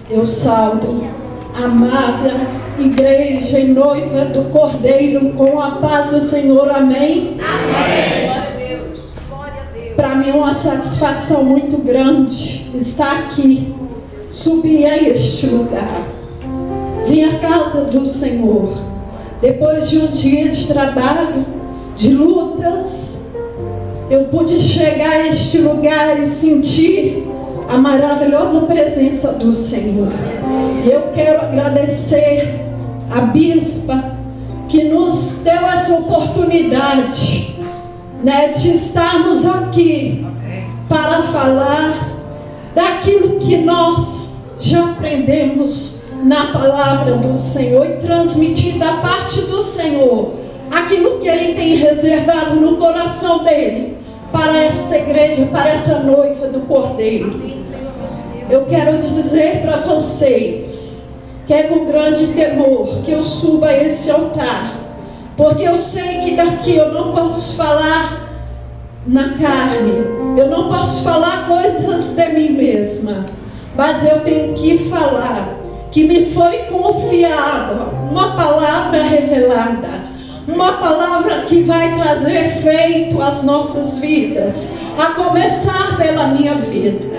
Eu saldo a amada igreja e noiva do Cordeiro com a paz do Senhor. Amém? Amém. Glória a Deus. Glória a Deus. Para mim é uma satisfação muito grande estar aqui, subir a este lugar, vir à casa do Senhor, depois de um dia de trabalho, de lutas. Eu pude chegar a este lugar e sentir a maravilhosa presença do Senhor. E eu quero agradecer a bispa que nos deu essa oportunidade, né, de estarmos aqui para falar daquilo que nós já aprendemos na palavra do Senhor e transmitir da parte do Senhor aquilo que Ele tem reservado no coração dele para esta igreja, para essa noiva do Cordeiro. Eu quero dizer para vocês que é com grande temor que eu suba a esse altar, porque eu sei que daqui eu não posso falar na carne, eu não posso falar coisas de mim mesma, mas eu tenho que falar que me foi confiada uma palavra revelada, uma palavra que vai trazer efeito às nossas vidas, a começar pela minha vida.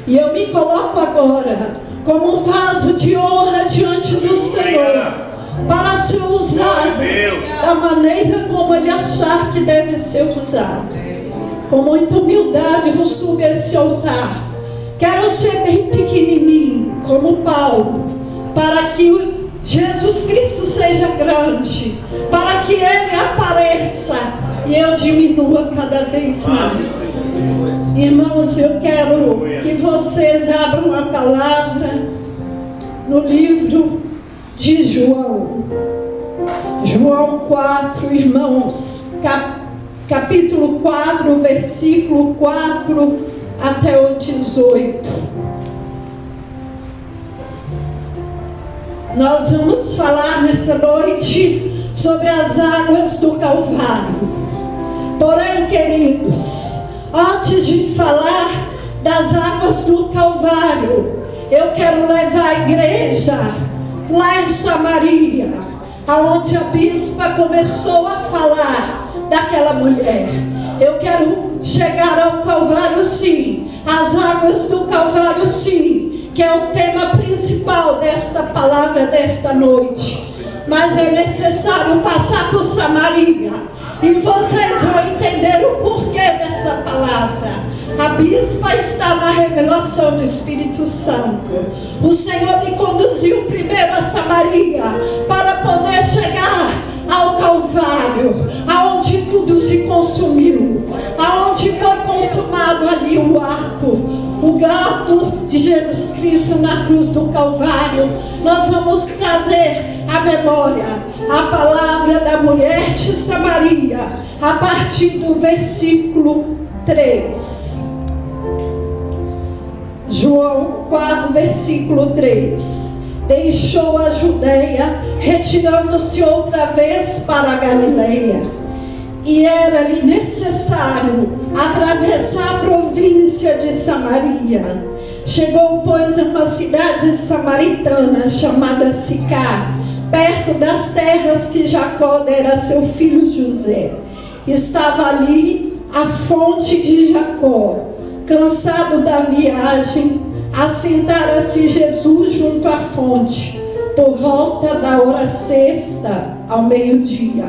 E eu me coloco agora como um vaso de honra diante do Senhor, para ser usado da maneira como Ele achar que deve ser usado. Com muita humildade eu subo esse altar. Quero ser bem pequenininho, como Paulo, para que Jesus Cristo seja grande, para que Ele apareça e eu diminua cada vez mais. Irmãos, eu quero que vocês abram a palavra no livro de João. João 4, irmãos, capítulo 4, versículo 4 até o 18. Nós vamos falar nessa noite sobre as águas do Calvário. Porém, queridos, antes de falar das águas do Calvário, eu quero levar a igreja lá em Samaria, aonde a bispa começou a falar daquela mulher. Eu quero chegar ao Calvário, sim, as águas do Calvário, sim, que é o tema principal desta palavra desta noite. Mas é necessário passar por Samaria, e vocês vão entender o porquê dessa palavra. A bispa está na revelação do Espírito Santo. O Senhor me conduziu primeiro a Samaria, para poder chegar ao Calvário, aonde tudo se consumiu, aonde foi consumado ali o ato, o gato de Jesus Cristo na cruz do Calvário. Nós vamos trazer à memória a palavra da mulher de Samaria, a partir do versículo 3. João 4, versículo 3. Deixou a Judeia, retirando-se outra vez para a Galileia. E era-lhe necessário atravessar a província de Samaria. Chegou, pois, a uma cidade samaritana chamada Sicar, perto das terras que Jacó dera a seu filho José. Estava ali a fonte de Jacó. Cansado da viagem, assentara-se Jesus junto à fonte, por volta da hora sexta, ao meio-dia.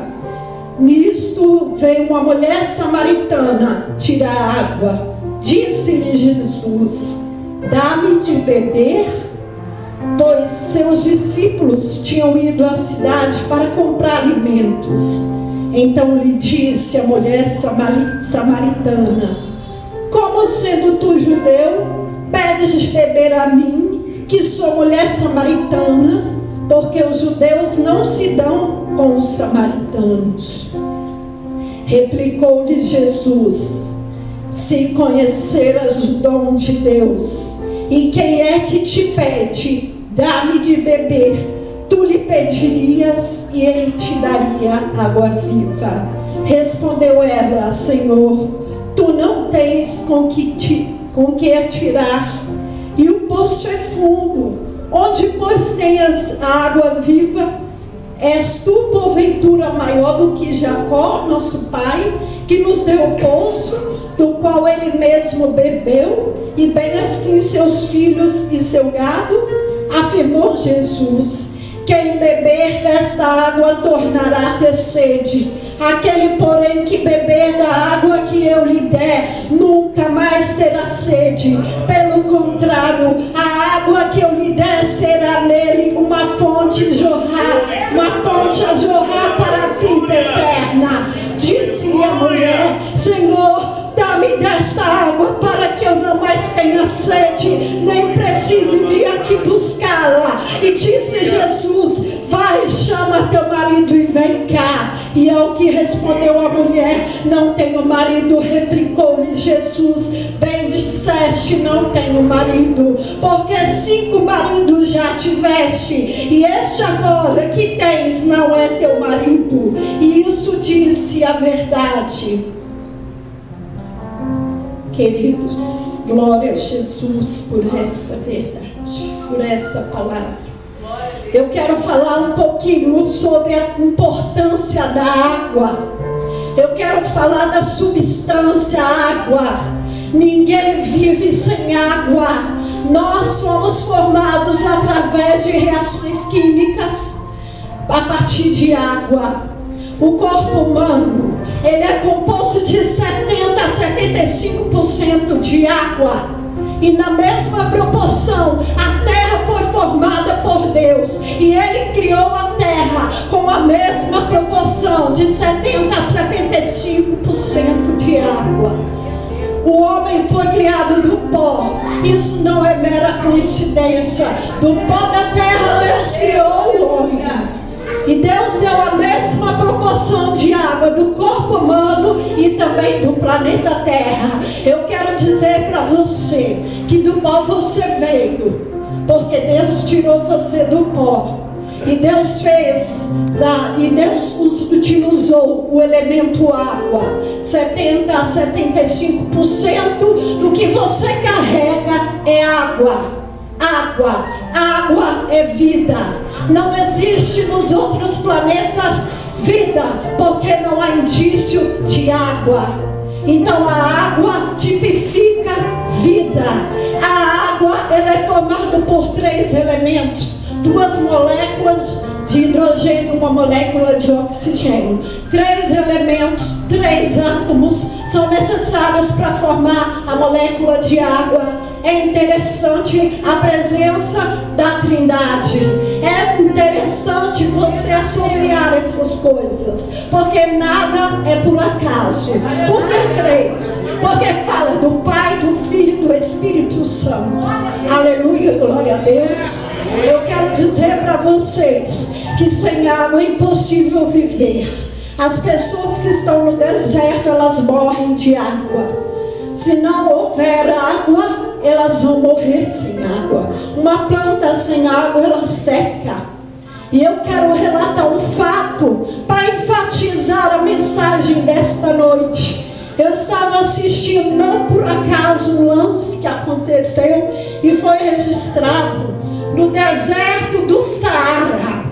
Nisto veio uma mulher samaritana tirar água. Disse-lhe Jesus: dá-me de beber, pois seus discípulos tinham ido à cidade para comprar alimentos. Então lhe disse a mulher samaritana: como sendo tu judeu, pedes de beber a mim, que sou mulher samaritana? Porque os judeus não se dão com os samaritanos. Replicou-lhe Jesus: se conheceras o dom de Deus, e quem é que te pede, dá-me de beber, tu lhe pedirias e ele te daria água viva. Respondeu ela: Senhor, tu não tens com que atirar, e o poço é fundo. onde pois tenhas a água viva, és tu porventura maior do que Jacó, nosso pai, que nos deu o poço, do qual ele mesmo bebeu, e bem assim seus filhos e seu gado? Afirmou Jesus: quem beber desta água tornará a ter sede. Aquele, porém, que beber da água que eu lhe der, nunca mais terá sede. Pelo contrário, a água que eu lhe der será nele uma fonte a jorrar para a vida eterna. Disse-lhe a mulher: Senhor, dá-me desta água para que eu não mais tenha sede, nem precise vir aqui buscá-la. E disse Jesus: vai, chama teu marido e vem cá. E ao que respondeu a mulher: não tenho marido. Replicou-lhe Jesus: bem disseste, não tenho marido, porque 5 maridos já tiveste, e este agora que tens não é teu marido. E isso disse a verdade. Queridos, glória a Jesus por esta verdade, por esta palavra. Eu quero falar um pouquinho sobre a importância da água. Eu quero falar da substância água. Ninguém vive sem água. Nós somos formados através de reações químicas a partir de água. O corpo humano, ele é composto de 70 a 75% de água. E na mesma proporção, a terra foi formada por Deus. E Ele criou a terra com a mesma proporção de 70 a 75% de água. O homem foi criado do pó. Isso não é mera coincidência. Do pó da terra Deus criou o homem. E Deus deu a mesma proporção de água do corpo humano e também do planeta Terra. Eu quero dizer para você que do pó você veio, porque Deus tirou você do pó. E Deus utilizou o elemento água. 70 a 75% do que você carrega é água. Água é vida. Não existe nos outros planetas vida, porque não há indício de água. Então a água tipifica vida. A água, ela é formada por 3 elementos: 2 moléculas de hidrogênio, 1 molécula de oxigênio. 3 elementos, 3 átomos são necessários para formar a molécula de água. É interessante a presença da Trindade. É interessante você associar essas coisas, porque nada é por acaso. Por que 3? Porque fala do Pai, do Filho e do Espírito Santo. Aleluia, glória a Deus. Eu quero dizer para vocês que sem água é impossível viver. As pessoas que estão no deserto, elas morrem de água. Se não houver água, elas vão morrer sem água. Uma planta sem água, ela seca. E eu quero relatar um fato para enfatizar a mensagem desta noite. Eu estava assistindo, não por acaso, um lance que aconteceu e foi registrado no deserto do Saara.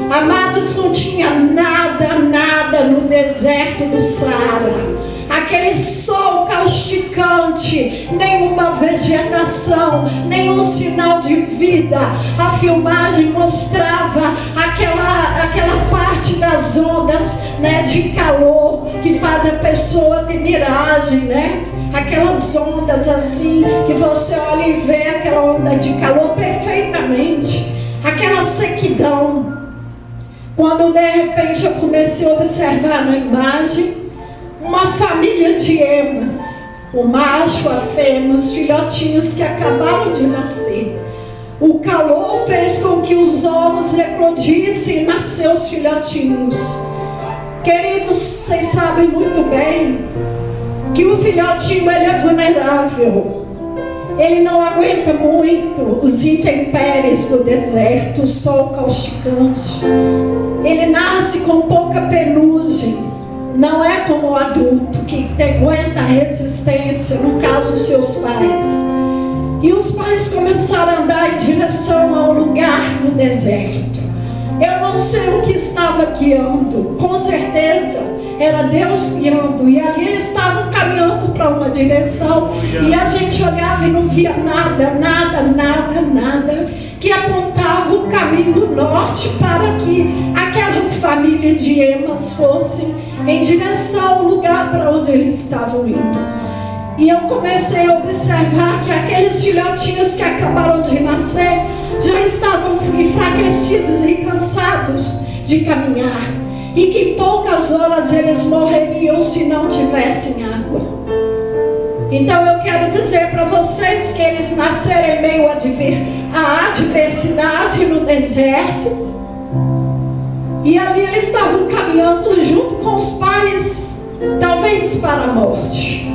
Amados, não tinha nada no deserto do Saara. Aquele sol causticante, nenhuma vegetação, nenhum sinal de vida. A filmagem mostrava aquela parte das ondas, né, de calor que faz a pessoa ter miragem, né? Aquelas ondas assim, que você olha e vê aquela onda de calor perfeitamente. Aquela sequidão. Quando de repente eu comecei a observar na imagem uma família de emas, o macho, a fêmea, os filhotinhos que acabaram de nascer. O calor fez com que os ovos eclodissem e nasceu os filhotinhos. Queridos, vocês sabem muito bem que o filhotinho, ele é vulnerável. Ele não aguenta muito os intempéries do deserto, o sol causticante. Ele nasce com pouca penugem. Não é como o adulto que aguenta a resistência, no caso dos seus pais. E os pais começaram a andar em direção ao lugar no deserto. Eu não sei o que estava guiando, com certeza era Deus guiando. E ali eles estavam caminhando para uma direção, e a gente olhava e não via nada que apontava o caminho norte para que aquela família de Emas fosse em direção ao lugar para onde eles estavam indo. E eu comecei a observar que aqueles filhotinhos que acabaram de nascer já estavam enfraquecidos e cansados de caminhar, e que em poucas horas eles morreriam se não tivessem água. Então eu quero dizer para vocês que eles nasceram em meio à adversidade no deserto, e ali eles estavam caminhando junto com os pais, talvez para a morte.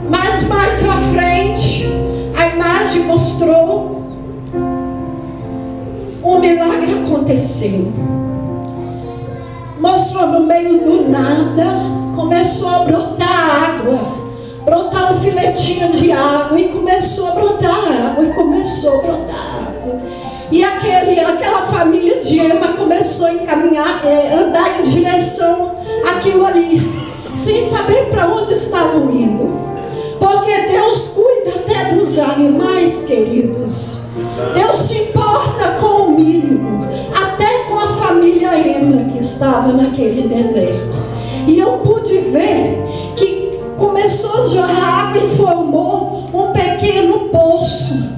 Mas mais à frente, a imagem mostrou, um milagre aconteceu. Mostrou no meio do nada, começou a brotar água, brotar um filetinho de água, e começou a brotar água, E aquela família de Ema começou a encaminhar, andar em direção àquilo ali, sem saber para onde estavam indo. Porque Deus cuida até dos animais, queridos. Deus se importa com o mínimo, até com a família Ema que estava naquele deserto. E eu pude ver que começou a jorrar água e formou um pequeno poço.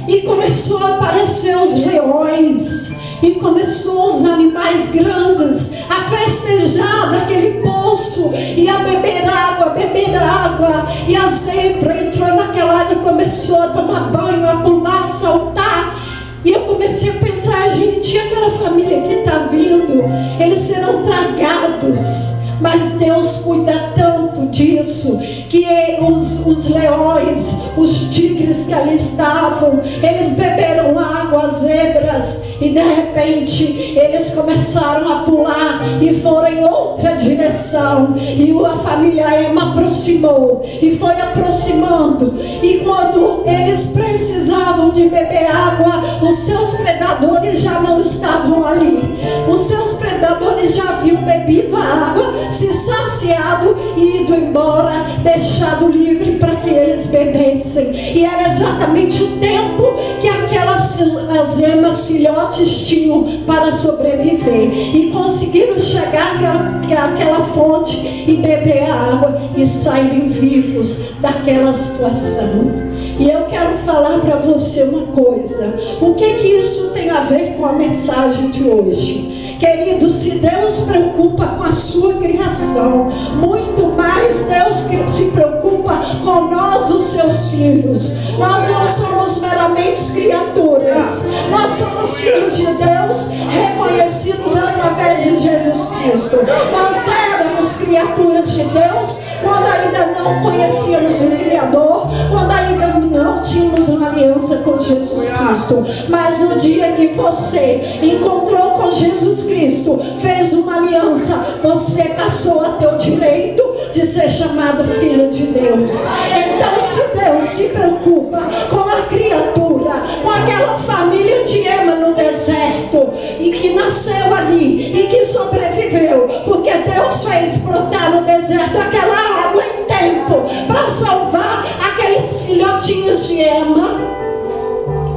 E começou a aparecer os leões, e começou os animais grandes a festejar naquele poço, e a beber água, e a zebra entrou naquela água e começou a tomar banho, a pular, a saltar. E eu comecei a pensar, gente, e aquela família que está vindo, eles serão tragados. Mas Deus cuida tanto disso, que os leões, os tigres que ali estavam, eles beberam água, as zebras, e de repente eles começaram a pular e foram em outra direção. E a família Ema aproximou e foi aproximando, e quando eles precisavam de beber água, os seus predadores já não estavam ali. Os seus predadores já haviam bebido a água, se saciado e ido embora, deixado livre para que eles bebessem. E era exatamente o tempo que as emas filhotes tinham para sobreviver, e conseguiram chegar àquela fonte e beber a água e saírem vivos daquela situação. E eu quero falar para você uma coisa. O que isso tem a ver com a mensagem de hoje? Querido, se Deus se preocupa com a sua criação, muito mais Deus se preocupa com nós, os seus filhos. Nós não somos meramente criaturas, nós somos filhos de Deus, reconhecidos através de Jesus Cristo. Nós éramos criaturas de Deus quando ainda não conhecíamos o Criador, quando ainda não tínhamos uma aliança com Jesus Cristo. Mas no dia que você encontrou com Jesus Cristo, fez uma aliança, você passou a ter o direito de ser chamado filho de Deus. Então, se Deus se preocupa com a criatura, com aquela família de Ema no deserto, e que nasceu ali e que sobreviveu, porque Deus fez brotar no deserto aquela água em tempo para salvar aqueles filhotinhos de Ema,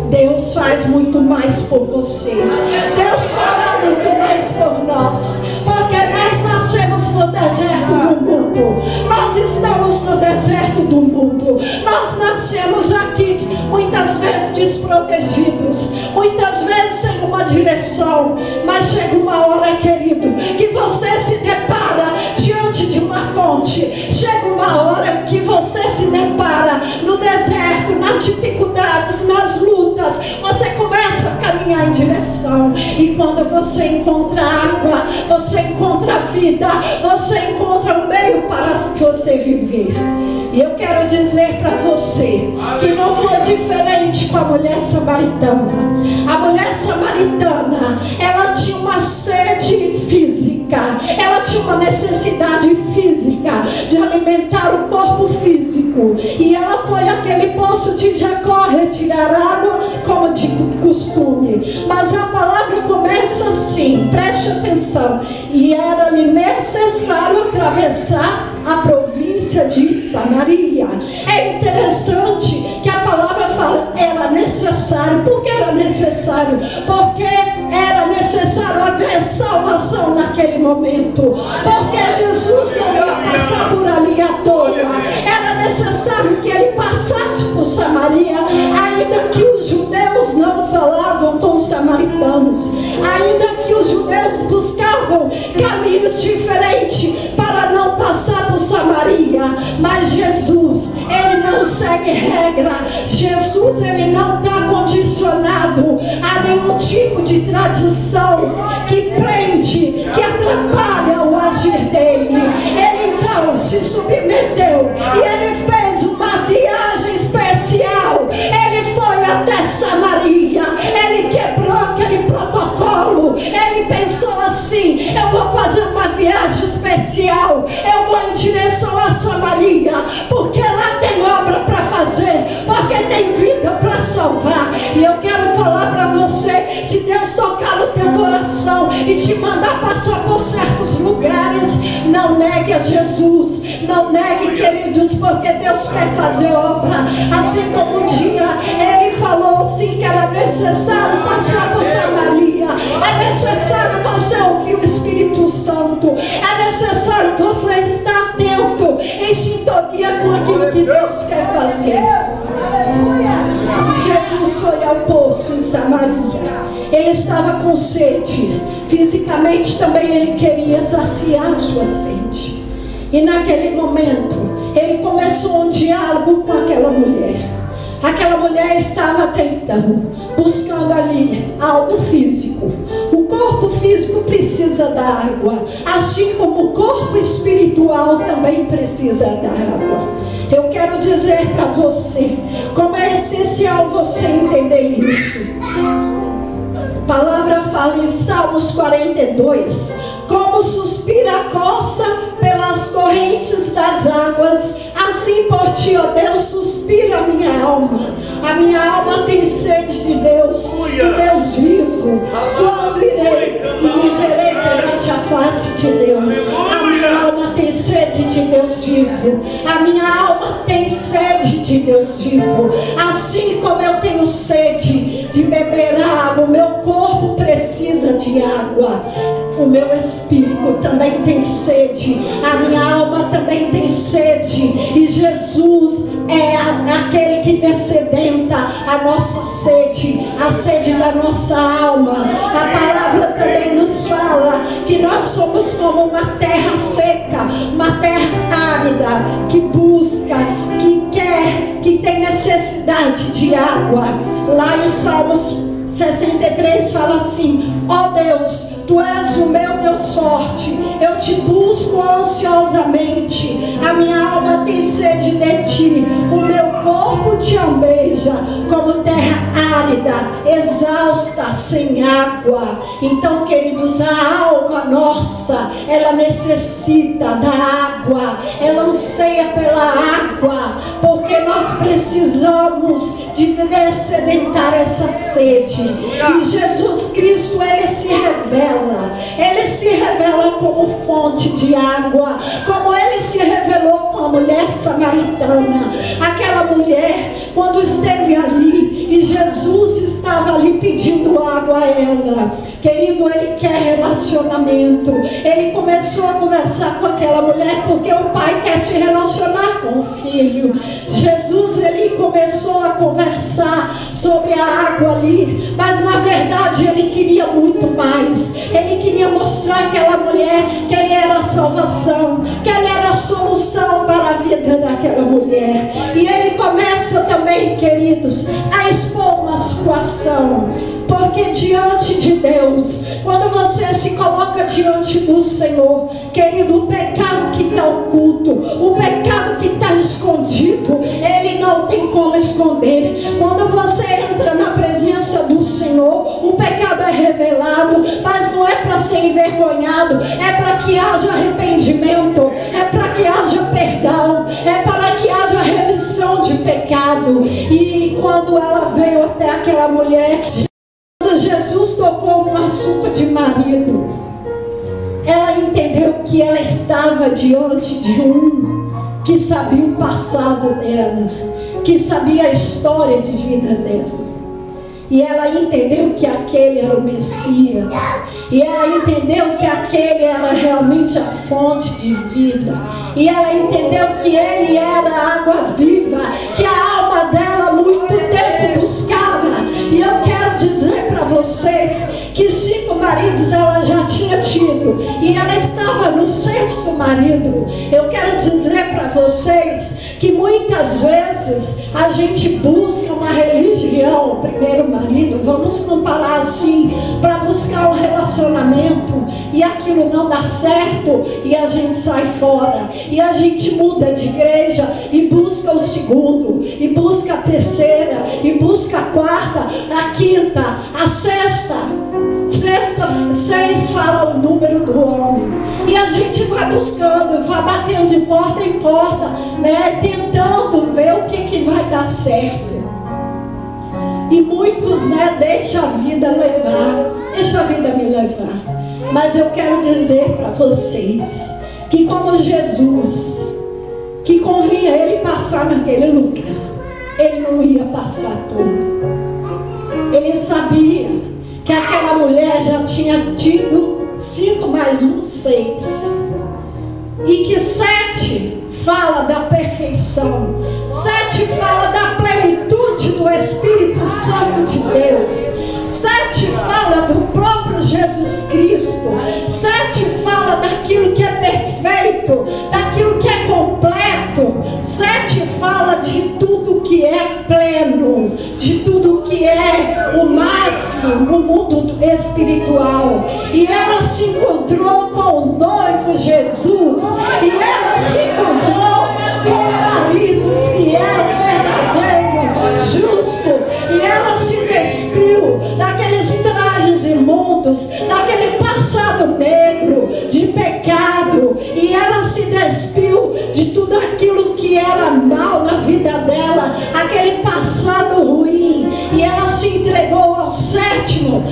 Deus faz muito mais por você. Deus fará muito mais por nós, porque nós nascemos no deserto do mundo. Nós estamos no deserto do mundo. Nós nascemos aqui muitas vezes desprotegidos, muitas vezes sem uma direção. Mas chega uma hora, querido, que você se depara diante de uma fonte. Chega uma hora que você se depara no deserto, nas dificuldades, nas lutas. Você começa a caminhar em direção, e quando você encontra água, você encontra vida, você encontra um meio para você viver. E eu quero dizer para você que não foi diferente com a mulher samaritana. A mulher samaritana, ela tinha uma sede física, ela tinha uma necessidade física de alimentar o corpo físico, e ela foi àquele poço de Jacó costume. Mas a palavra começa assim, preste atenção. E era-lhe necessário atravessar a província de Samaria. É interessante que a palavra fala, era necessário. Por que era necessário? Porque era necessário haver salvação naquele momento. Porque Jesus não ia passar por ali à toa. Era necessário que ele passasse por Samaria, ainda que os judeus não falavam com os samaritanos, ainda que os judeus buscavam caminhos diferentes para não passar por Samaria. Mas Jesus, ele não segue regra. Jesus, ele não está condicionado a nenhum tipo de tradição que prende, que atrapalha o agir dele. Ele então se submeteu e ele fez uma viagem especial. Ele foi até Samaria, ele quebrou aquele protocolo. Ele pensou assim: eu vou fazer uma viagem especial, eu vou em direção a Samaria, porque lá tem obra para fazer, porque tem vida para salvar. E eu quero falar para você, se Deus tocar no teu coração e te mandar passar por certos lugares, não negue a Jesus, não negue, queridos, porque Deus quer fazer obra. Assim como um dia ele falou assim que era necessário passar por Samaria, é necessário você ouvir o Espírito Santo, é necessário você estar atento, em sintonia com aquilo que Deus quer fazer. Jesus foi ao poço em Samaria. Ele estava com sede. Fisicamente também ele queria saciar sua sede. E naquele momento ele começou um diálogo com aquela mulher. Aquela mulher estava tentando, buscando ali algo físico. O corpo físico precisa da água, assim como o corpo espiritual também precisa da água. Eu quero dizer para você como é essencial você entender isso. A palavra fala em Salmos 42: como suspira a corça pelas correntes das águas, assim por ti, ó Deus, suspira a minha alma. A minha alma tem sede de Deus, do Deus vivo. Quando irei e me verei perante a face de Deus? A minha alma tem sede de Deus vivo. A minha alma tem sede de Deus vivo. Assim como eu tenho sede de beber água, o meu corpo precisa de água, o meu espírito também tem sede, a minha alma também tem sede. E Jesus é aquele que descedenta a nossa sede, a sede da nossa alma. A palavra também nos fala que nós somos como uma terra seca, uma terra árida, que busca, que quer, que tem necessidade de água. Lá em Salmos 63 fala assim: ó Deus, tu és o meu Deus forte, eu te busco ansiosamente, a minha alma tem sede de ti, o meu corpo te almeja como terra árida, exausta, sem água. Então, queridos, a alma nossa, ela necessita da água, ela anseia pela água, porque nós precisamos de descedentar essa sede. E Jesus Cristo, ele se revela como fonte de água, como ele se revelou com a mulher samaritana. Aquela mulher, quando esteve ali e Jesus estava ali pedindo água a ela, querido, ele quer relacionamento. Ele começou a conversar com aquela mulher porque o pai quer se relacionar com o filho. Jesus, ele começou a conversar sobre a água ali, mas na verdade ele queria muito mais. Ele queria mostrar àquela mulher que ele era a salvação, que ele era a solução para a vida daquela mulher. E ele começa também, queridos, a expor uma situação. Porque diante de Deus, quando você se coloca diante do Senhor, querido, o pecado que está oculto, o pecado que está escondido, ele não tem como esconder. Quando você entra na presença do Senhor, o pecado é revelado, mas não é para ser envergonhado, é para que haja arrependimento, é para que haja perdão, é para que haja remissão de pecado. E quando ela veio até aquela mulher, assunto de marido, ela entendeu que ela estava diante de um que sabia o passado dela, que sabia a história de vida dela. E ela entendeu que aquele era o Messias. E ela entendeu que aquele era realmente a fonte de vida. E ela entendeu que ele era a água viva, que a alma dela há muito tempo buscava. E eu quero dizer para vocês que 5 maridos ela já tinha tido, e ela estava no 6º marido. Eu quero dizer para vocês que muitas vezes a gente busca uma religião, o primeiro marido, vamos comparar assim, para buscar um relacionamento, e aquilo não dá certo, e a gente sai fora, e a gente muda de igreja, e busca o 2º, e busca a 3ª, e busca a 4ª, a 5ª, a 6ª. 6 fala o número do homem, e a gente vai buscando, vai batendo de porta em porta, né, tentando ver o que vai dar certo. E muitos, né, deixam a vida levar, deixa a vida me levar. Mas eu quero dizer para vocês que, como Jesus, que convinha ele passar naquele lugar, ele não ia passar tudo. Ele sabia que aquela mulher já tinha tido 5 mais 1, 6. E que 7 fala da perfeição. 7 fala da plenitude do Espírito Santo de Deus. 7 fala do próprio Jesus Cristo. 7 fala daquilo que é perfeito, daquilo que é completo. 7 fala de tudo que é pleno, de tudo que é o máximo no mundo espiritual. E ela se encontrou com o noivo Jesus, e ela se encontrou com o marido fiel, verdadeiro, justo. E ela se despiu daqueles trajes imundos, daquele passado negro de pecado, e ela se despiu de tudo aquilo que era mal na vida dela, aquele passado ruim, e ela se entregou ao 7º,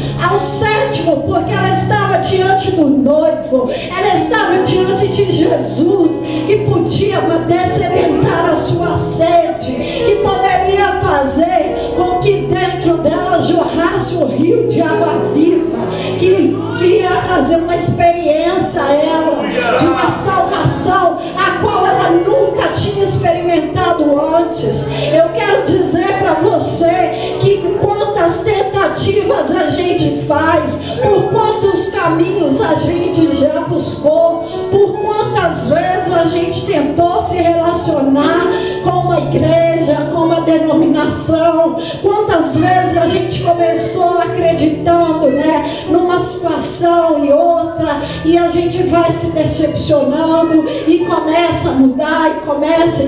porque ela estava diante do noivo, ela estava diante de Jesus, que podia descedentar a sua sede, que poderia fazer com que dentro dela jorrasse um rio de água viva, que queria trazer uma experiência a ela, de uma salvação a qual ela nunca tinha experimentado antes. Eu quero dizer para você que quantas tentativas a gente faz, por quantos caminhos a gente já buscou, por quantas vezes a gente tentou se relacionar com uma igreja, com uma denominação, quantas vezes a gente começou acreditando, né, numa situação e outra, e a gente vai se decepcionando e começa a mudar, e começa,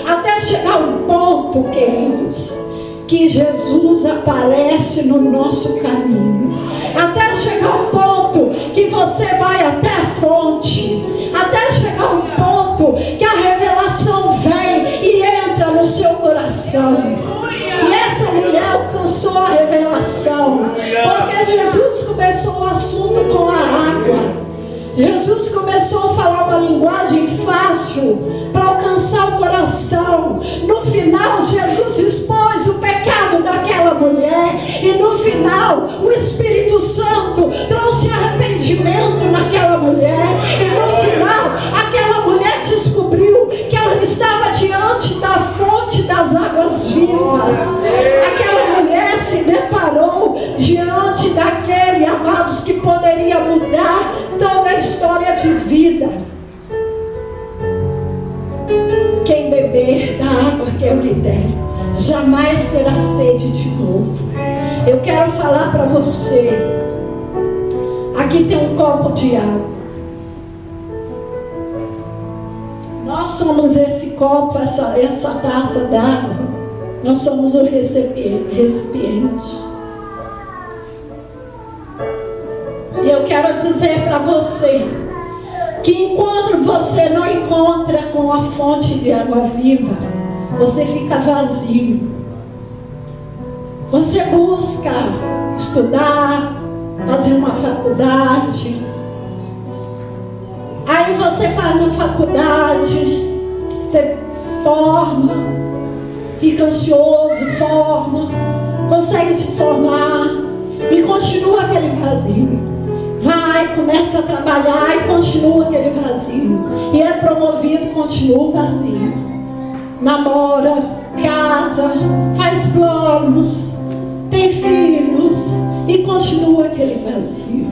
até chegar um ponto, queridos, que Jesus aparece no nosso caminho, até chegar um ponto que você vai até a fonte, até chegar um ponto que a revelação vem e entra no seu coração. E essa mulher alcançou a revelação, porque Jesus começou o assunto com a água. Jesus começou a falar uma linguagem fácil para alcançar o coração. No final, Jesus expôs o pecado daquela mulher, e no final o Espírito Santo trouxe arrependimento naquela mulher, e no final aquela mulher descobriu que ela estava diante da fonte das águas vivas. Aquela mulher se deparou diante daquele, amados, que poderia mudar toda a história de vida. Quem beber da água que eu lhe der, jamais terá sede de novo. Eu quero falar para você, aqui tem um copo de água. Nós somos esse copo, essa taça d'água. Nós somos o recipiente. E eu quero dizer para você que enquanto você não encontra com a fonte de água viva, você fica vazio. Você busca estudar, fazer uma faculdade. Aí você faz a faculdade, você forma, fica ansioso, forma, consegue se formar e continua aquele vazio. Vai, começa a trabalhar e continua aquele vazio. E é promovido, continua o vazio. Namora, casa, faz planos, tem filhos e continua aquele vazio.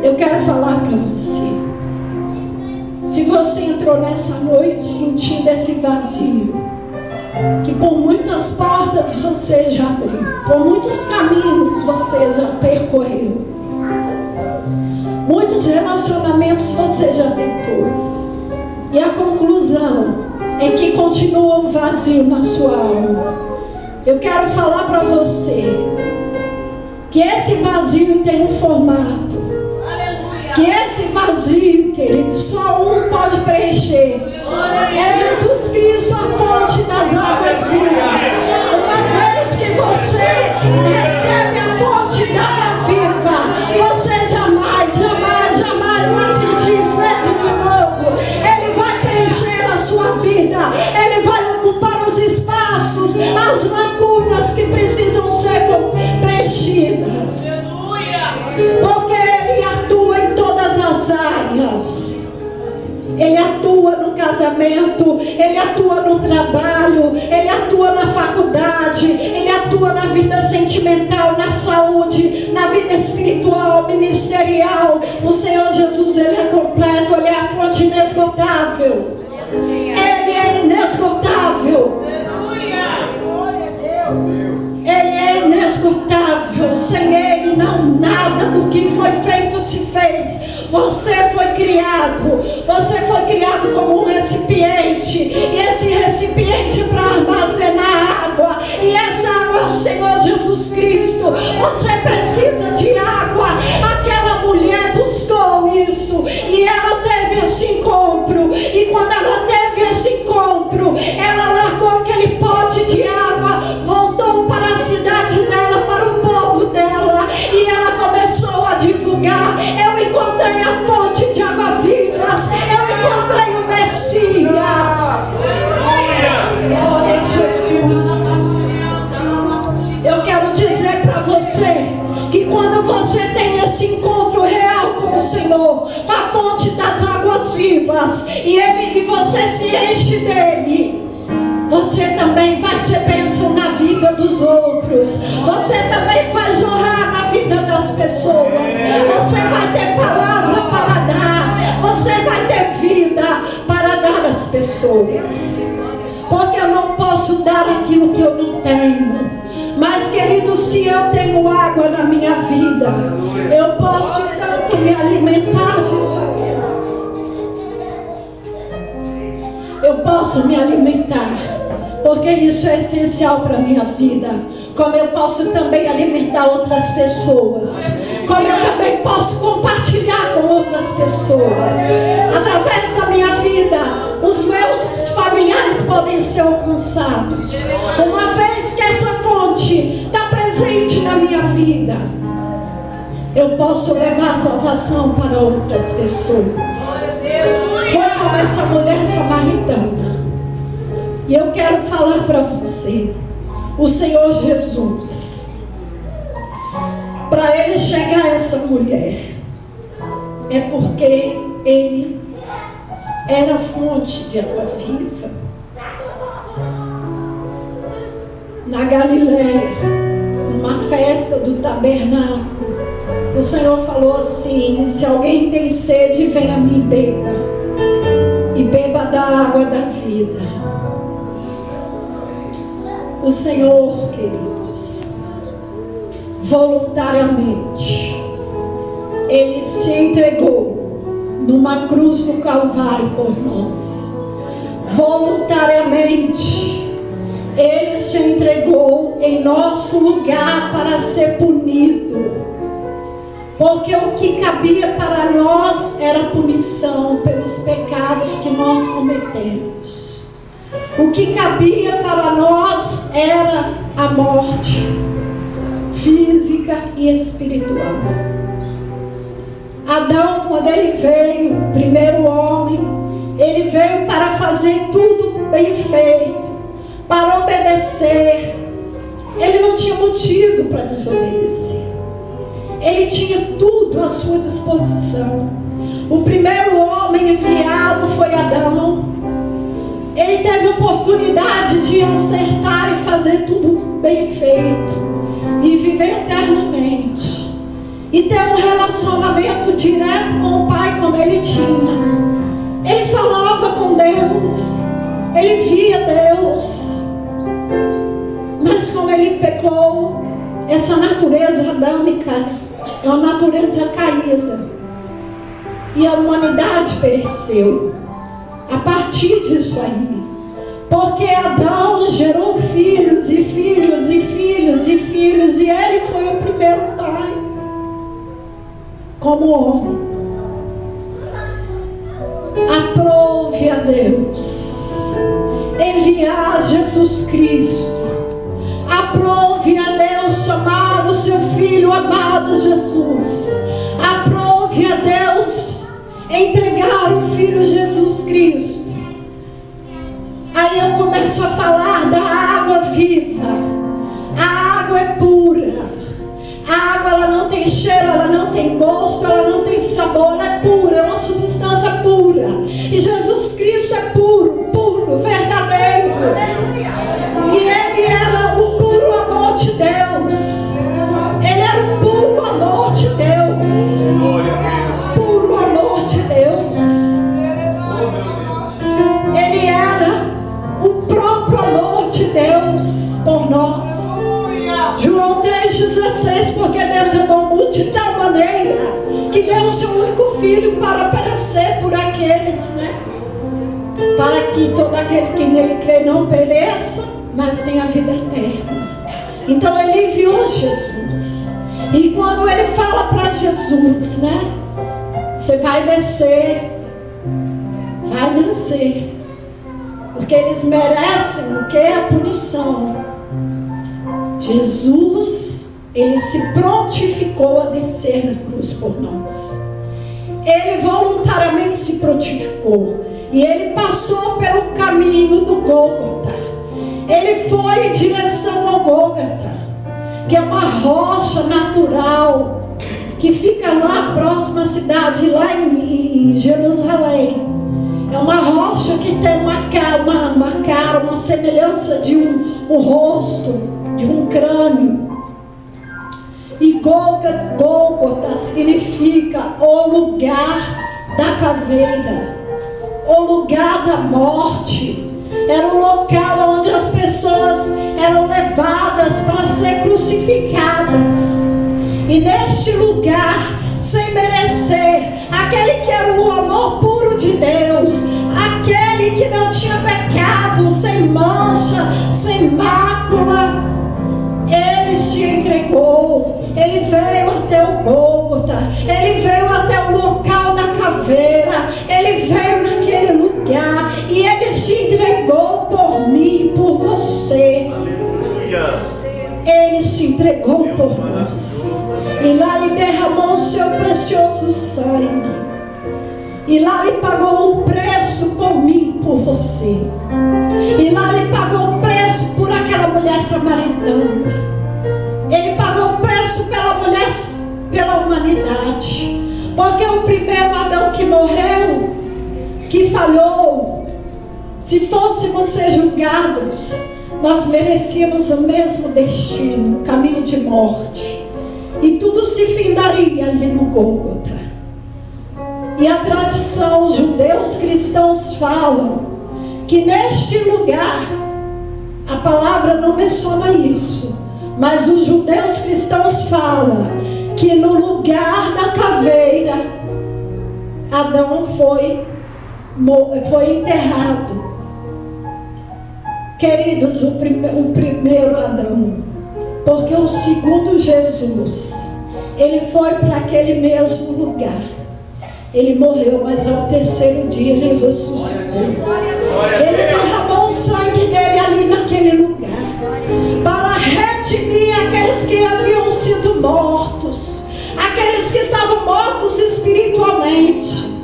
Eu quero falar para você. Se você entrou nessa noite sentindo esse vazio, que por muitas portas você já abriu, por muitos caminhos você já percorreu, muitos relacionamentos você já tentou, e a conclusão é que continua um vazio na sua alma. Eu quero falar para você que esse vazio tem um formato, que esse vazio, querido, só um pode preencher. É Jesus Cristo, a fonte das águas vivas. Uma vez que você recebe a fonte da água viva, você jamais, jamais, jamais vai sentir sede de novo. Ele vai preencher a sua vida. Ele vai ocupar os espaços, as lacunas que precisam ser preenchidas. Porque Ele atua em todas as áreas. Ele atua no casamento, Ele atua no trabalho, Ele atua na faculdade, Ele atua na vida sentimental, na saúde, na vida espiritual, ministerial. O Senhor Jesus, Ele é completo, Ele é a fonte inesgotável. Ele é inesgotável. Ele é inesgotável. Sem Ele não nada do que foi feito se fez. Você foi criado como um recipiente, e esse recipiente para armazenar água, e essa água é o Senhor Jesus Cristo. Você precisa de água. Aquela mulher buscou isso, e ela teve esse encontro, e quando ela teve esse encontro, ela largou aquele pote de água, voltou para a cidade dela, para o povo dela, e ela começou a divulgar: eu encontrei a fonte de água vivas, eu encontrei o Messias. Glória a Jesus. Eu quero dizer para você que quando você tem esse encontro real com o Senhor, com a fonte das águas vivas, e você se enche dele, você também vai ser bênção na vida dos outros. Você também vai jorrar na vida das pessoas. Você vai ter palavra para dar. Você vai ter vida para dar às pessoas. Porque eu não posso dar aquilo que eu não tenho. Mas, querido, se eu tenho água na minha vida, eu posso tanto me alimentar disso aqui. Eu posso me alimentar, porque isso é essencial para a minha vida. Como eu posso também alimentar outras pessoas, como eu também posso compartilhar com outras pessoas. Através da minha vida, os meus familiares podem ser alcançados. Uma vez que essa fonte está presente na minha vida, eu posso levar a salvação para outras pessoas. Foi como essa mulher samaritana. E eu quero falar para você, o Senhor Jesus, para Ele chegar a essa mulher, é porque Ele era a fonte de água viva. Na Galileia, numa festa do tabernáculo, o Senhor falou assim: se alguém tem sede, venha a mim, beba, e beba da água da vida. O Senhor, queridos, voluntariamente, Ele se entregou numa cruz do Calvário por nós. Voluntariamente, Ele se entregou em nosso lugar para ser punido. Porque o que cabia para nós era punição pelos pecados que nós cometemos. O que cabia para nós era a morte física e espiritual. Adão, quando ele veio, o primeiro homem, ele veio para fazer tudo bem feito, para obedecer. Ele não tinha motivo para desobedecer. Ele tinha tudo à sua disposição. O primeiro homem enviado foi Adão. Ele teve a oportunidade de acertar e fazer tudo bem feito e viver eternamente e ter um relacionamento direto com o Pai como ele tinha. Ele falava com Deus, ele via Deus, mas como ele pecou, essa natureza adâmica é uma natureza caída e a humanidade pereceu a partir disso aí, porque Adão gerou filhos e filhos e filhos e filhos, e ele foi o primeiro pai como homem. Aprove a Deus enviar Jesus Cristo. Aprove a Deus chamar o seu filho amado Jesus. Aprove a Deus entregar o filho Jesus Cristo. Aí eu começo a falar da água viva. A água é pura. A água, ela não tem cheiro, ela não tem gosto, ela não tem sabor, ela é pura, é uma substância pura. E Jesus Cristo é puro, puro, verdadeiro. E ele era o puro amor de Deus. Ele era o puro amor de Deus. Puro amor de Deus. Ele era o próprio amor de Deus por nós. João 3,16, porque Deus amou o mundo de tal maneira que deu o seu único filho para perecer por aqueles, né? Para que todo aquele que nele crê não pereça, mas tenha vida eterna. Então ele enviou Jesus. E quando ele fala para Jesus, né? Você vai descer, vai nascer, porque eles merecem o que? A punição. Jesus, ele se prontificou a descer na cruz por nós. Ele voluntariamente se prontificou. E ele passou pelo caminho do Gólgota. Ele foi em direção ao Gólgota, que é uma rocha natural que fica lá próxima à cidade, lá em Jerusalém. É uma rocha que tem uma cara, uma semelhança de um rosto, de um crânio. E Gólgota significa o lugar da caveira, o lugar da morte. Era um local onde as pessoas eram levadas para ser crucificadas. E neste lugar, sem merecer, aquele que era o amor puro de Deus, aquele que não tinha pecado, sem mancha, sem mácula, ele se entregou. Ele veio até o Gólgota, ele veio até o local da caveira, ele veio naquele lugar e ele se entregou por mim e por você. Aleluia. Ele se entregou por nós. E lá ele derramou o seu precioso sangue. E lá ele pagou o preço por mim e por você. E lá ele pagou o preço por aquela mulher samaritana. Ele pagou o preço pela mulher, pela humanidade. Porque o primeiro Adão que morreu, que falhou, se fôssemos ser julgados, nós merecíamos o mesmo destino, o caminho de morte. E tudo se findaria ali no Gólgota. E a tradição, os judeus cristãos falam que neste lugar, a palavra não menciona isso, mas os judeus cristãos falam que no lugar da caveira, Adão foi enterrado. Queridos, o primeiro Adão, porque o segundo Jesus, ele foi para aquele mesmo lugar. Ele morreu, mas ao terceiro dia ele ressuscitou. Ele derramou o sangue dele ali naquele lugar, para redimir aqueles que haviam sido mortos, aqueles que estavam mortos espiritualmente.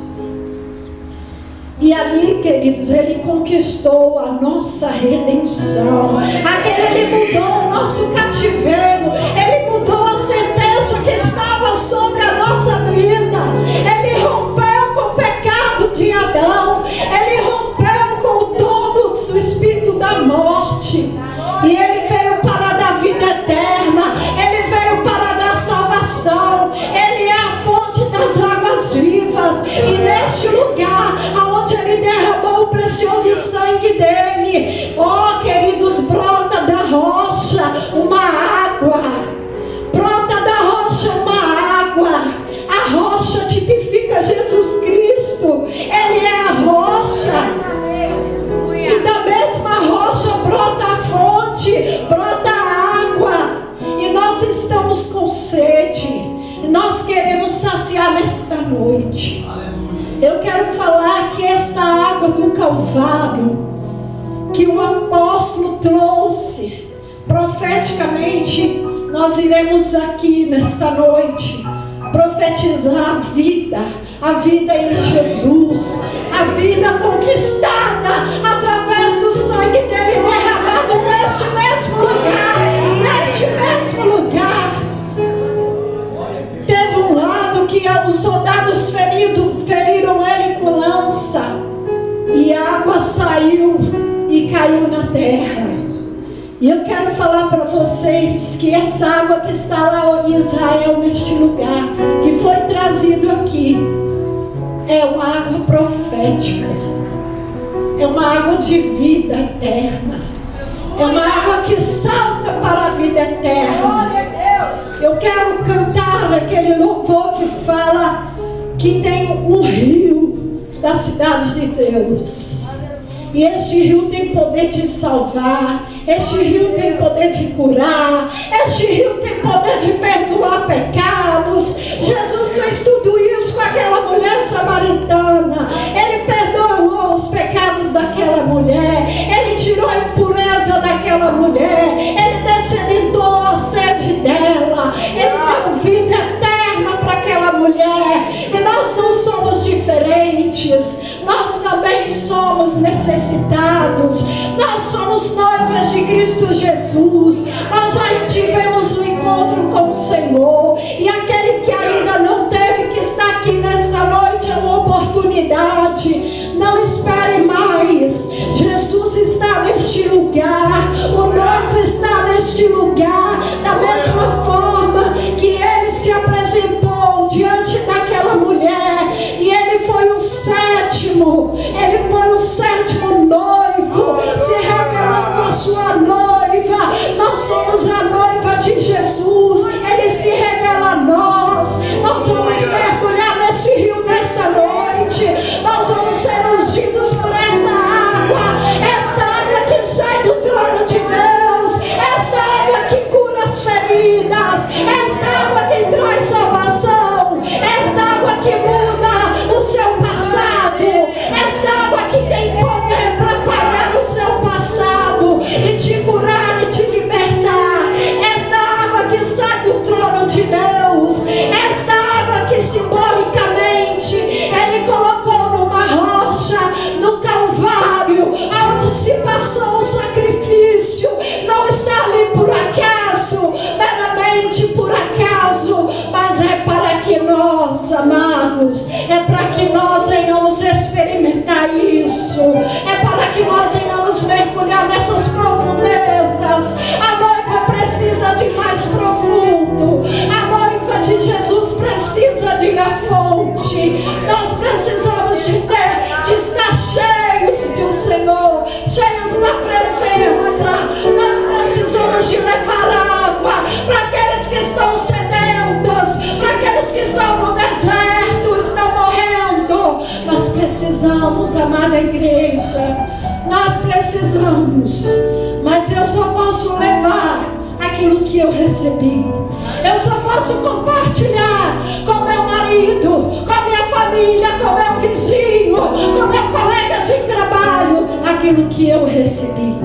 E ali, queridos, Ele conquistou a nossa redenção. Ele mudou o nosso cativeiro. Ele mudou a sentença que estava sobre a nossa vida. Ele rompeu com o pecado de Adão. Ele rompeu com todo o espírito da morte. E Ele veio para dar vida eterna. Ele veio para dar salvação. Ele é a fonte das águas vivas. E neste lugar, aonde Ele derramou o precioso sangue dele, oh queridos, brota da rocha uma água. Brota da rocha uma água. A rocha tipifica Jesus Cristo. Ele é a rocha. E da mesma rocha brota a fonte, brota a água. E nós estamos com sede. E nós queremos saciar nesta noite. Eu quero falar que esta água do Calvário, que o apóstolo trouxe, profeticamente, nós iremos aqui nesta noite profetizar a vida em Jesus, a vida conquistada através do sangue dele derramado neste mesmo lugar. Teve um lado que os soldados feriram ele com lança, e a água saiu e caiu na terra. E eu quero falar para vocês que essa água que está lá em Israel, neste lugar, que foi trazido aqui, é uma água profética, é uma água de vida eterna, é uma água que salta para a vida eterna. Eu quero cantar aquele louvor que fala que tem um rio da cidade de Deus. E este rio tem poder de salvar, este rio tem poder de curar, este rio tem poder de perdoar pecados. Jesus fez tudo isso com aquela mulher samaritana. Ele perdoou os pecados daquela mulher, Ele tirou a impureza daquela mulher, Ele descedentou a sede dela, Ele deu vida eterna para aquela mulher. E nós não somos diferentes, nós também somos necessitados. Nós somos noivas de Cristo Jesus. Nós já tivemos um encontro com o Senhor. E aquele que ainda não teve, que está aqui nesta noite, é uma oportunidade. Não espere mais. Jesus está neste lugar. O noivo está neste lugar. Da mesma forma que ele se apresentou diante daquela mulher, e ele foi o sétimo. Ele foi o sétimo noivo, se revelando a sua noiva. Nós somos a noiva de Jesus. Ele se revela a nós. Nós vamos mergulhar nesse rio nesta noite. Nós vamos ser ungidos por esta água que sai do trono de Deus, esta água que cura as feridas, esta água que traz salvação, esta água que muda o seu passado, esta água que tem poder para apagar o seu passado e te curar e te libertar, esta água que sai do trono de Deus, esta água que simbolicamente Ele colocou numa rocha, no Calvário, onde se passou o sacrifício. Não está ali por acaso, meramente por acaso, mas é para que nós, amados, é para que nós venhamos experimentar isso, é para que nós venhamos mergulhar nessas profundezas. A noiva precisa de mais profundo, a noiva de Jesus precisa de uma fonte. Nós precisamos de estar cheios do Senhor, cheios da presença. Nós precisamos de levar água para aqueles que estão sedentos, para aqueles que estão no deserto, estão morrendo. Nós precisamos, amada igreja, nós precisamos. Mas eu só posso levar aquilo que eu recebi. Eu só posso compartilhar com meu marido, com minha família, com meu vizinho, com meu colega de trabalho, aquilo que eu recebi.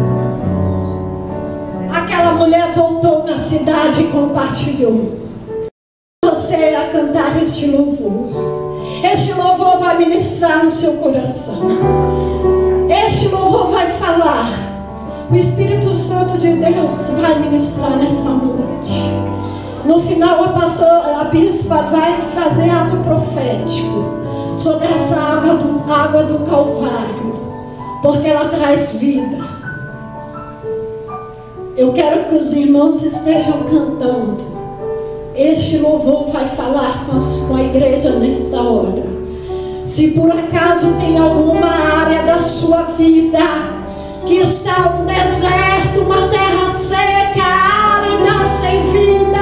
Aquela mulher voltou na cidade e compartilhou. Você a cantar este louvor. Este louvor vai ministrar no seu coração. Este louvor vai falar. O Espírito Santo de Deus vai ministrar nessa noite. No final a bispa vai fazer ato profético sobre essa água do Calvário, porque ela traz vida. Eu quero que os irmãos estejam cantando. Este louvor vai falar com a igreja nesta hora. Se por acaso tem alguma área da sua vida que está um deserto, uma terra seca, árida, sem vida,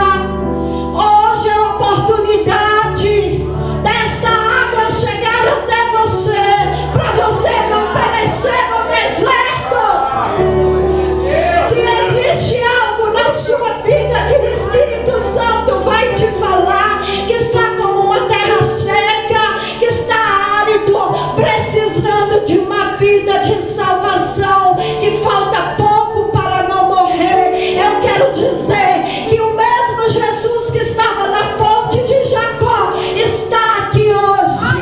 hoje é a oportunidade desta água chegar até você, para você não perecer no deserto. Se existe algo na sua vida que o Espírito Santo vai te falar, que está como uma terra seca, que está árido, precisando de uma vida de salvação, que falta pouco para não morrer, eu quero dizer que o mesmo Jesus que estava na fonte de Jacó está aqui hoje.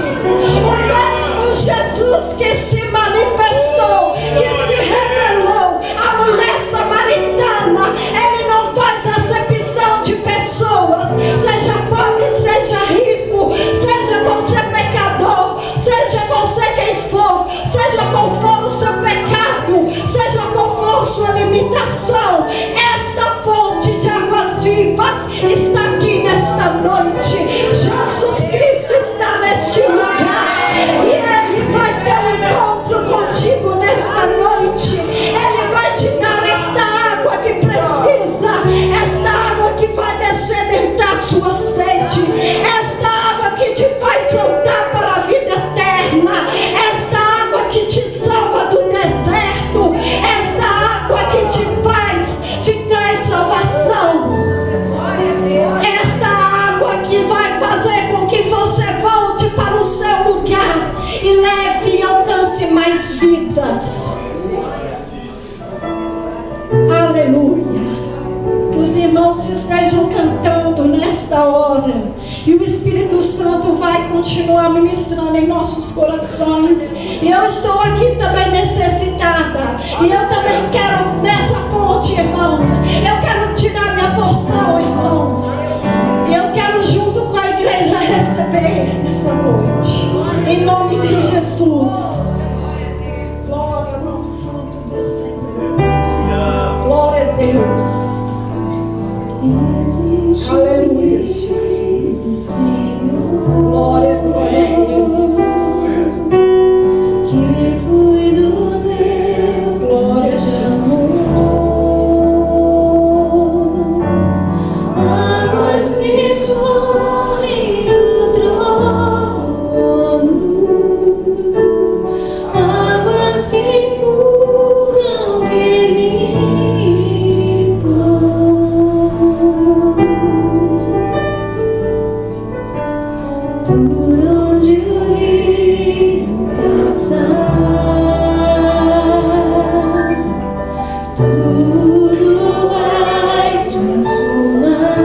O mesmo Jesus que se manifestou, que se revelou à mulher samaritana, ele não faz acepção de pessoas, seja pobre, seja rico, seja você pecador, seja você quem for, seja qual for o seu pecado, seja qual for a sua limitação, esta fonte de águas vivas está aqui nesta noite. Jesus Cristo está neste lugar e Ele vai ter um encontro contigo nesta noite. Ele vai te dar esta água que precisa, esta água que vai descedentar sua sede, esta água que te faz saltar para a vida eterna, esta água que te salva do deserto, esta água que te traz salvação, esta água que vai fazer com que você volte para o seu lugar e leve e alcance mais vidas. Aleluia. Que os irmãos estejam cantando nesta hora e o Espírito Santo vai continuar ministrando em nossos corações. E eu estou aqui também necessitada, e eu também quero nessa fonte, irmãos, eu quero tirar minha porção, irmãos, e eu quero junto com a igreja receber nessa noite, em nome de Jesus. Glória ao Santo do Senhor. Glória a Deus. Aleluia, Jesus. Glória, glória a Deus. Que foi do Deus. Glória a Jesus. Águas que correm do trono, águas que curam, que limpam. Por onde o rio passar, tudo vai transformar.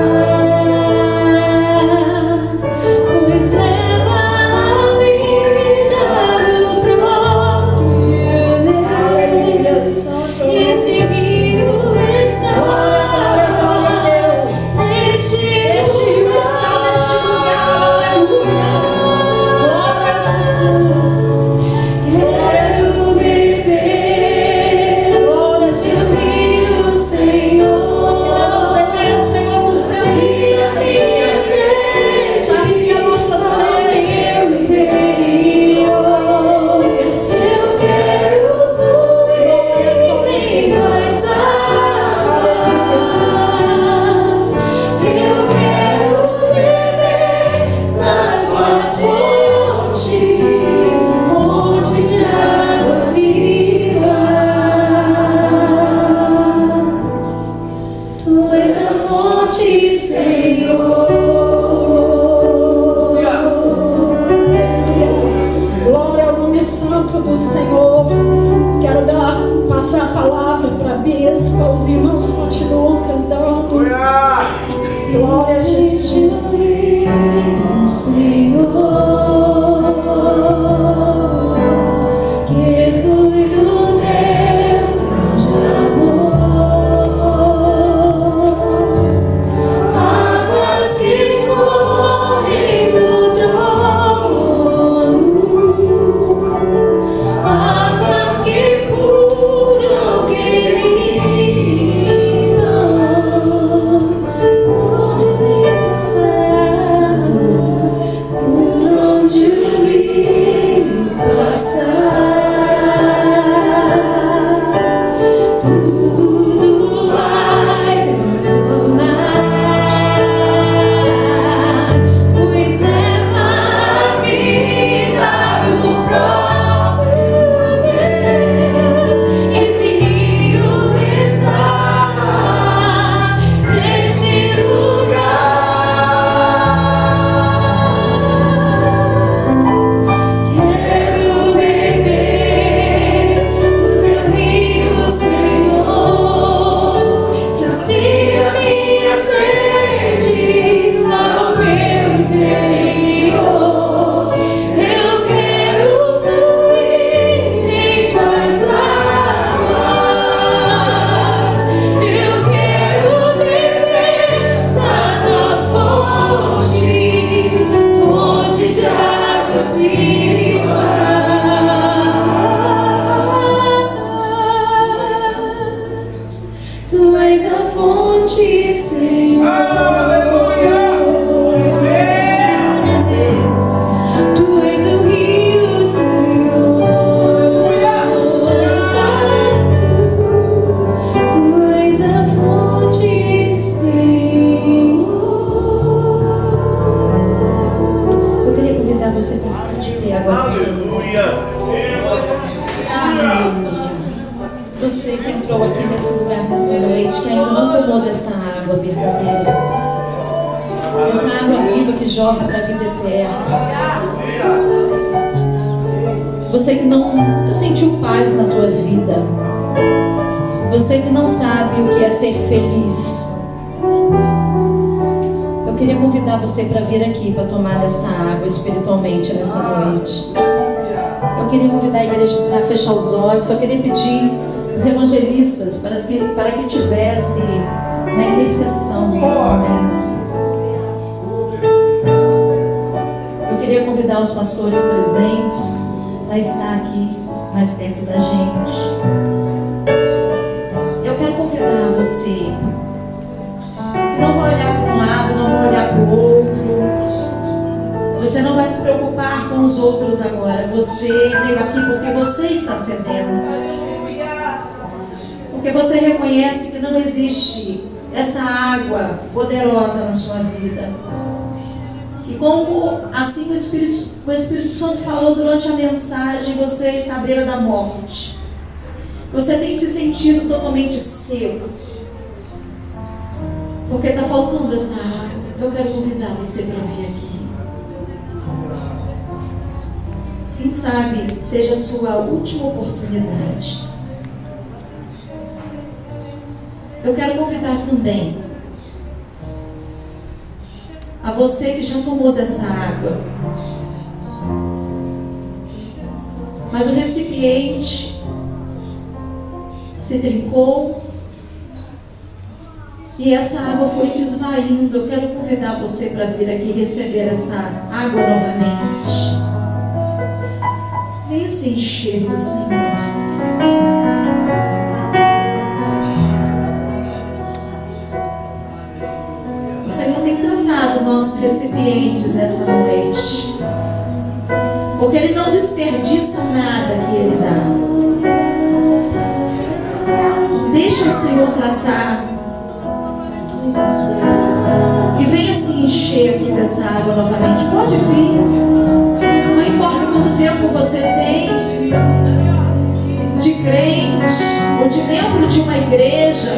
passar a palavra para a bispa, os irmãos continuam cantando. Glória a Jesus. Senhor, que foi do teu de amor, águas que correm do trono, águas que curam, que limpam, onde passar, por onde o rio passar, tudo vai transformar, pois leva a vida do próprio Deus. Esse rio está neste lugar. Quero beber do teu rio, Senhor. Sacia minha sede lá no meu interior. Eu quero fluir em tuas águas. Eu quero beber da tua fonte, fonte de águas vivas. Tu és a fonte, Senhor. Tu és o rio, Senhor. Tu és a fonte, Senhor. Eu queria convidar você para ficar de pé agora no seu lugar. Você que entrou aqui nesse lugar nessa noite, que ainda não tomou dessa água verdadeira, dessa água viva que jorra para a vida eterna. Você que nunca sentiu paz na tua vida, você que não sabe o que é ser feliz, eu queria convidar você para vir aqui para tomar dessa água espiritualmente nessa noite. Eu queria convidar a igreja para fechar os olhos. Só queria pedir os evangelistas para que tivesse na intercessão nesse momento. Eu queria convidar os pastores presentes para estar aqui mais perto da gente. Eu quero convidar você que não vai olhar para um lado, não vai olhar para o outro. Você não vai se preocupar com os outros agora. Você veio aqui porque você está sedento. Porque você reconhece que não existe essa água poderosa na sua vida. Que como assim o Espírito Santo falou durante a mensagem, você está à beira da morte. Você tem se sentido totalmente seco. Porque está faltando essa água. Eu quero convidar você para vir aqui. Quem sabe seja a sua última oportunidade. Eu quero convidar também a você que já tomou dessa água, mas o recipiente se trincou e essa água foi se esvaindo. Eu quero convidar você para vir aqui receber essa água novamente. Venha se encher do Senhor. O Senhor tem tratado nossos recipientes nessa noite, porque Ele não desperdiça nada que Ele dá. Deixa o Senhor tratar e venha se encher aqui dessa água novamente. Pode vir. Não importa quanto tempo você tem de crente ou de membro de uma igreja,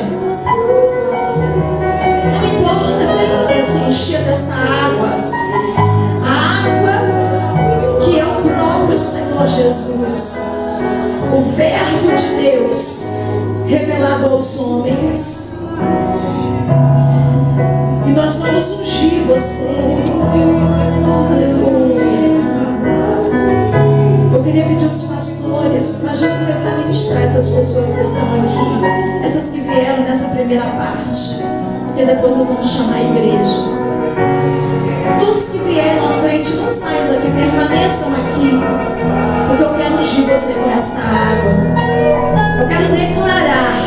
não importa, venha se encher dessa água. A água que é o próprio Senhor Jesus, o Verbo de Deus, revelado aos homens. E nós vamos ungir você. Eu queria pedir aos pastores para já começar a ministrar essas pessoas que estão aqui, essas que vieram nessa primeira parte, porque depois nós vamos chamar a igreja. Todos que vieram à frente, não saiam daqui, permaneçam aqui, porque eu quero ungir você com esta água. Eu quero declarar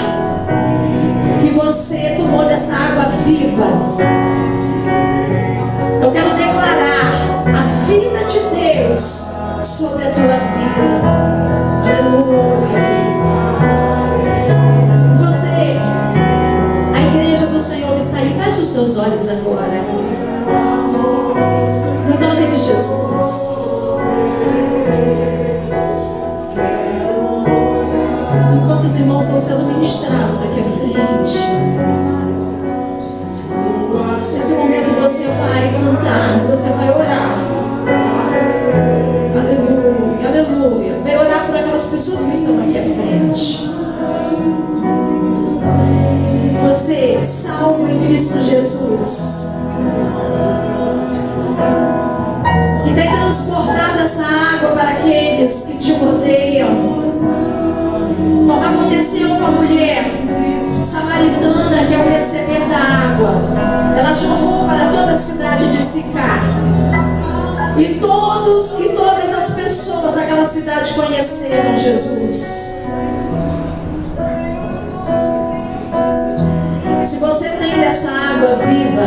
que você tomou dessa água viva. Eu quero declarar a vida de Deus sobre a tua vida. Aleluia. Você, a igreja do Senhor está aí. Feche os teus olhos agora. No nome de Jesus. Enquanto os irmãos estão sendo ministrados aqui à frente, nesse momento você vai cantar, você vai orar. Aleluia, aleluia. Vai orar por aquelas pessoas que estão aqui à frente. Você, salvo em Cristo Jesus, que tem transportado essa água para aqueles que te odeiam, como aconteceu com a mulher samaritana que, ao receber da água, ela jorrou para toda a cidade de Sicar. E todas as pessoas daquela cidade conheceram Jesus. Se você tem dessa água viva,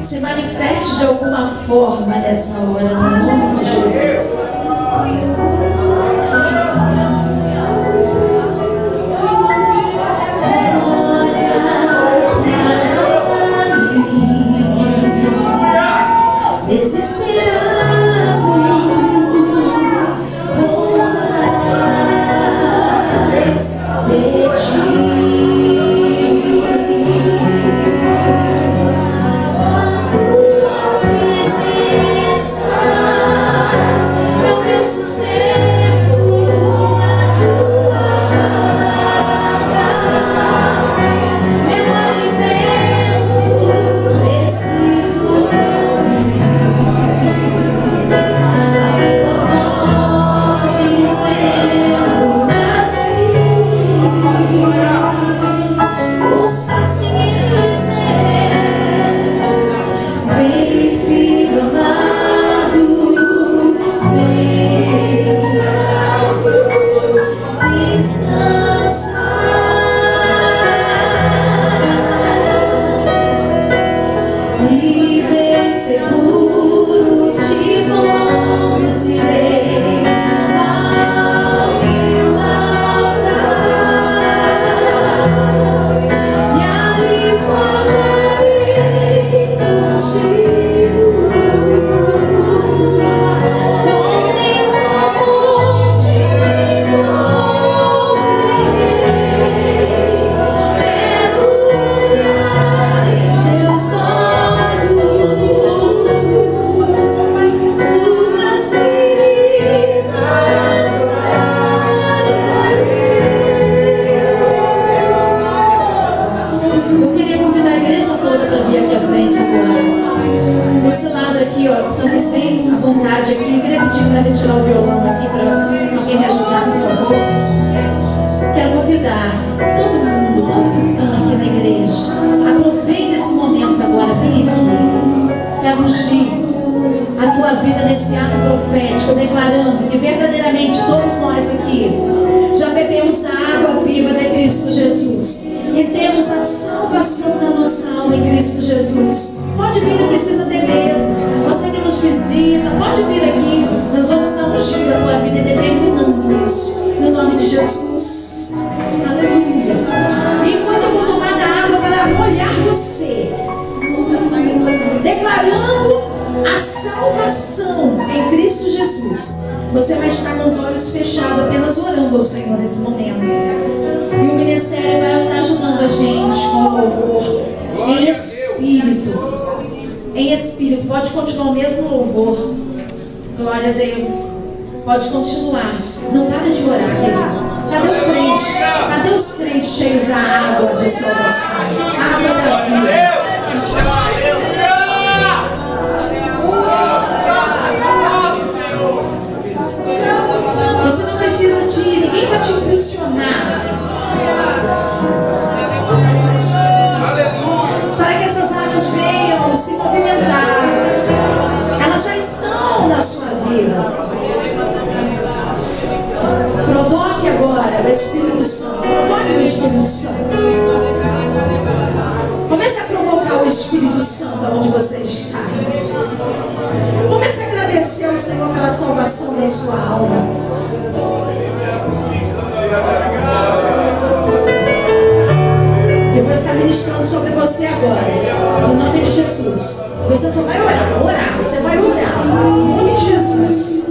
se manifeste de alguma forma nessa hora, no nome de Jesus. Você vai estar com os olhos fechados, apenas orando ao Senhor nesse momento. E o ministério vai estar ajudando a gente com o louvor em espírito. Em espírito. Pode continuar o mesmo louvor. Glória a Deus. Pode continuar. Não para de orar, querido. Cadê o crente? Cadê os crentes cheios da água de salvação? A água da vida. Você não precisa de ninguém para te impulsionar. Para que essas águas venham se movimentar. Elas já estão na sua vida. Provoque agora o Espírito Santo. Provoque o Espírito Santo. Comece a provocar o Espírito Santo onde você está. Comece a agradecer ao Senhor pela salvação da sua alma. Eu vou estar ministrando sobre você agora, no nome de Jesus. Você só vai orar, você vai orar, no nome de Jesus.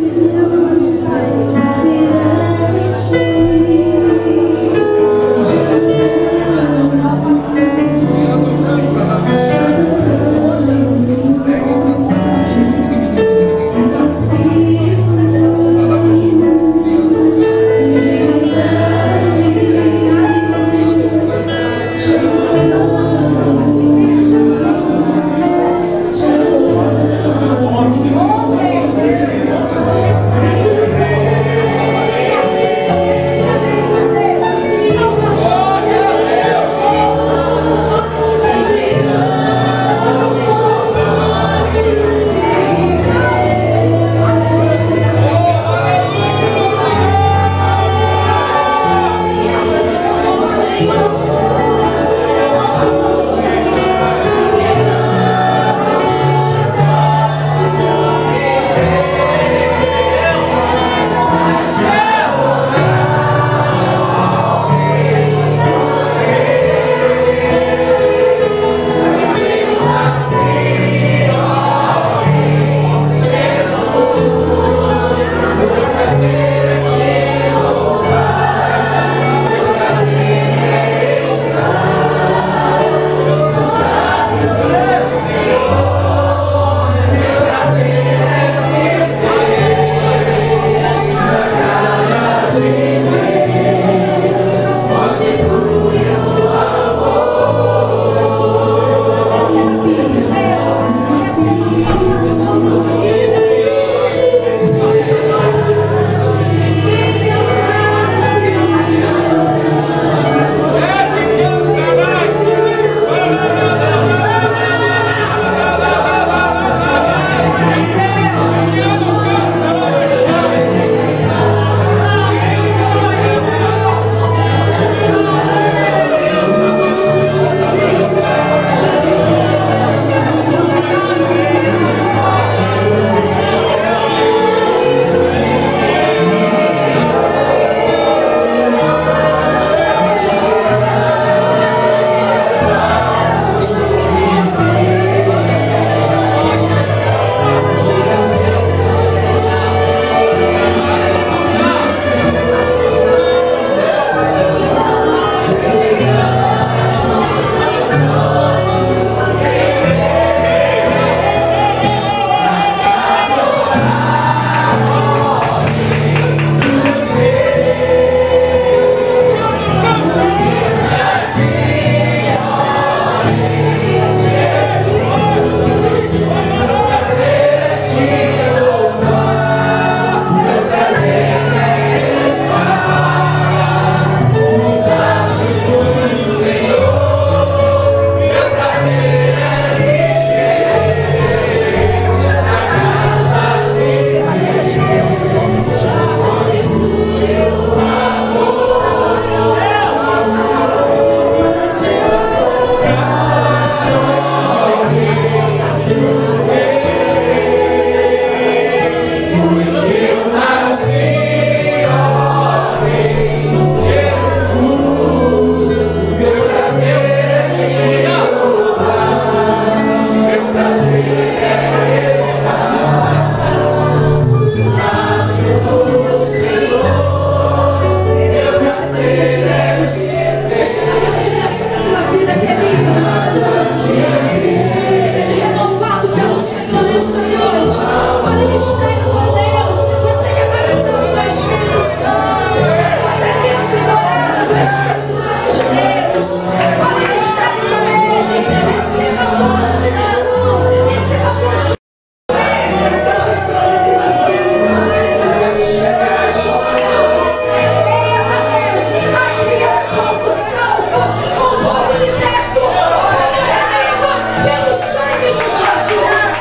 sangue de Jesus.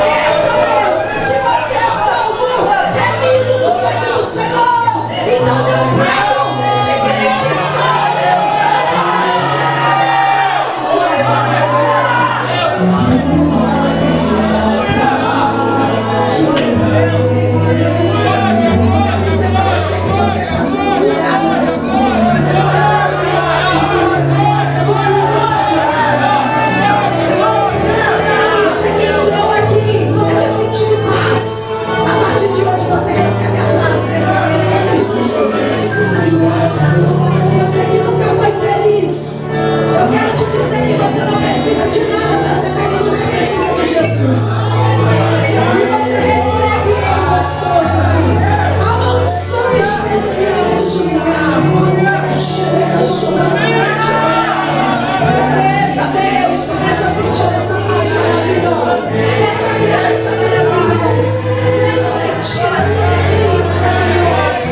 Eita Deus, se você é salvo, remido no sangue do Senhor, então eu prego de crente salvo. Dizer pra você que você está sendo curado nesse momento. Você está recebendo cura. Você que entrou aqui, você tinha sentido paz. A partir de hoje você recebe a paz verdadeira em Cristo Jesus. Você que nunca foi feliz, eu quero te dizer que você não precisa de nada para ser feliz, você precisa de Jesus. E você recebe ele gostoso aqui. Há uma unção especial neste lugar. Eita Deus, começa a sentir essa paz maravilhosa, essa graça maravilhosa. Começa a sentir essa alegria maravilhosa.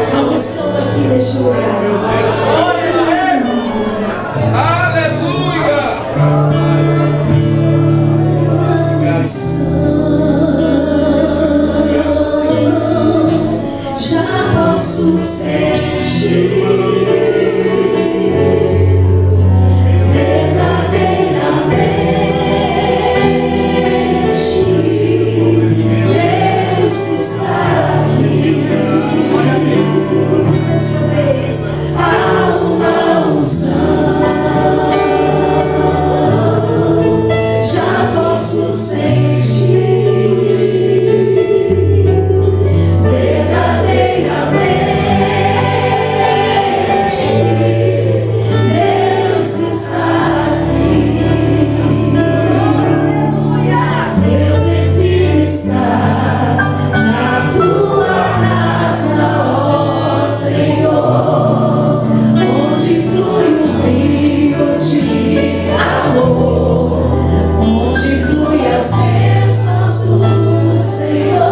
A unção aqui neste lugar. Já posso sentir verdadeiramente Deus está aqui. Mais uma vez, há uma unção. Já posso sentir verdadeiramente Deus está aqui. Eu prefiro estar na tua casa, ó Senhor, onde flui um rio de amor, onde flui as bênçãos do Senhor.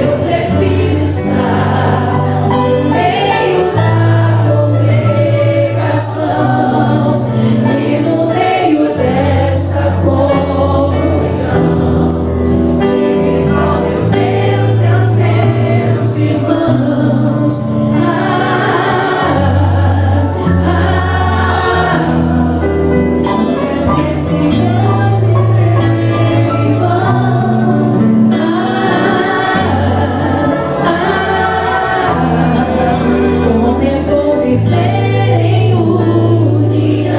Eu prefiro estar no meio da congregação e no meio dessa comunhão, servir ao meu Deus e aos meus irmãos. Como é bom viver em união.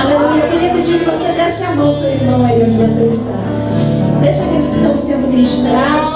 Aleluia. Eu queria pedir que você desse a mão ao seu irmão aí onde você está. Deixa que eles estão sendo ministrados.